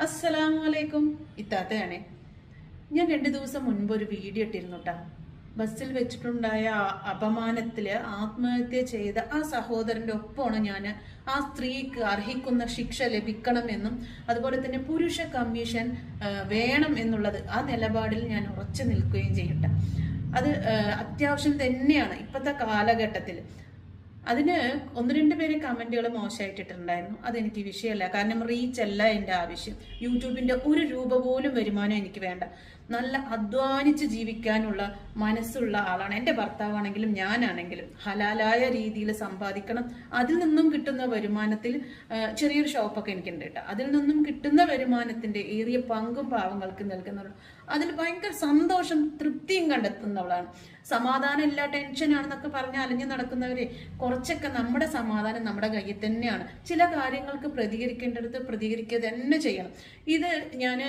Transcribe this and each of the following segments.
അസ്സലാമലൈക്കും. ഇത്താത്തയാണേ. ഞാൻ 2 ദിവസം മുൻപ് ഒരു വീഡിയോ ഇട്ടിരുന്നു കേട്ടോ. ബസ്സിൽ വെച്ചിട്ടുണ്ടായ അപമാനത്തില് ആത്മഹത്യ ചെയ്ത ആ സഹോദരന്റെ ഒപ്പമാണ് ഞാൻ ആ സ്ത്രീക്ക് അർഹിക്കുന്ന ശിക്ഷ ലഭിക്കണമെന്നും അതുപോലെ തന്നെ പുരുഷ കമ്മീഷൻ വേണം എന്നുള്ളത് ആ നിലപാടിൽ ഞാൻ ഉറച്ചു നിൽക്കുകയും ചെയ്യട്ടെ. അത് അത്യാവശ്യം തന്നെയാണ് ഇപ്പോഴത്തെ കാലഘട്ടത്തിൽ. അതിന് 1-2 പേര് കമന്റുകൾ മോശമായിട്ടിട്ടുണ്ടായിരുന്നു. അതെനിക്ക് വിഷയമല്ല, കാരണം റീച്ച് അല്ല എൻ്റെ ആവശ്യം. യൂട്യൂബിന്റെ 1 രൂപ പോലും വരുമാനം എനിക്ക് വേണ്ട. നല്ല അധ്വാനിച്ച് ജീവിക്കാനുള്ള മനസ്സുള്ള ആളാണ് എൻ്റെ ഭർത്താവാണെങ്കിലും ഞാനാണെങ്കിലും. ഹലാലായ രീതിയിൽ സമ്പാദിക്കണം. അതിൽ നിന്നും കിട്ടുന്ന വരുമാനത്തിൽ ചെറിയൊരു ഷോപ്പൊക്കെ എനിക്കുണ്ട് കേട്ടോ. അതിൽ നിന്നും കിട്ടുന്ന വരുമാനത്തിന്റെ ഏറിയ പങ്കും പാവങ്ങൾക്ക് നൽകുന്നുള്ളൂ. അതിൽ ഭയങ്കര സന്തോഷം തൃപ്തിയും കണ്ടെത്തുന്നവളാണ്. സമാധാനം ഇല്ല, ടെൻഷനാണെന്നൊക്കെ പറഞ്ഞ് അലഞ്ഞു നടക്കുന്നവരെ കുറച്ചൊക്കെ നമ്മുടെ സമാധാനം നമ്മുടെ കയ്യിൽ തന്നെയാണ്. ചില കാര്യങ്ങൾക്ക് പ്രതികരിക്കേണ്ടടുത്ത് പ്രതികരിക്കുക തന്നെ ചെയ്യണം. ഇത് ഞാൻ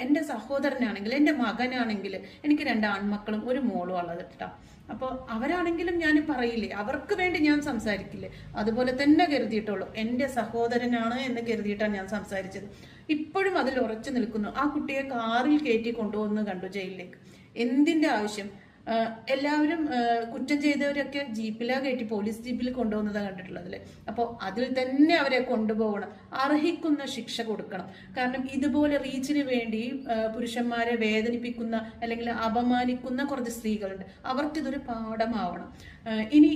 എൻ്റെ സഹോദരനാണെങ്കിൽ എൻ്റെ മകനാണെങ്കിൽ, എനിക്ക് 2 ആൺമക്കളും 1 മോളും ഉള്ളത് കേട്ടോ. അപ്പോൾ അവരാണെങ്കിലും ഞാൻ പറയില്ലേ, അവർക്ക് വേണ്ടി ഞാൻ സംസാരിക്കില്ലേ, അതുപോലെ തന്നെ കരുതിയിട്ടുള്ളൂ. എൻ്റെ സഹോദരനാണ് എന്ന് കരുതിയിട്ടാണ് ഞാൻ സംസാരിച്ചത്. ഇപ്പോഴും അതിൽ ഉറച്ചു നിൽക്കുന്നു. ആ കുട്ടിയെ കാറിൽ കയറ്റി കൊണ്ടുപോകുന്നത് കണ്ടു ജയിലിലേക്ക്. എന്തിന്റെ ആവശ്യം? എല്ലാവരും കുറ്റം ചെയ്തവരൊക്കെ ജീപ്പിലാ കയറ്റി പോലീസ് ജീപ്പിൽ കൊണ്ടുപോകുന്നതാണ് കണ്ടിട്ടുള്ളത് അല്ലേ. അപ്പോൾ അതിൽ തന്നെ അവരെ കൊണ്ടുപോകണം. അർഹിക്കുന്ന ശിക്ഷ കൊടുക്കണം. കാരണം ഇതുപോലെ റീച്ചിന് വേണ്ടി പുരുഷന്മാരെ വേദനിപ്പിക്കുന്ന അല്ലെങ്കിൽ അപമാനിക്കുന്ന കുറച്ച് സ്ത്രീകളുണ്ട്. അവർക്കിതൊരു പാഠമാവണം. ഇനി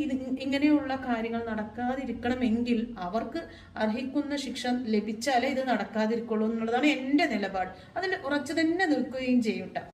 ഇങ്ങനെയുള്ള കാര്യങ്ങൾ നടക്കാതിരിക്കണമെങ്കിൽ അവർക്ക് അർഹിക്കുന്ന ശിക്ഷ ലഭിച്ചാലേ ഇത് നടക്കാതിരിക്കുള്ളൂ എന്നുള്ളതാണ് എൻ്റെ നിലപാട്. അതിൽ ഉറച്ചു തന്നെ നിൽക്കുകയും ചെയ്യട്ടെ.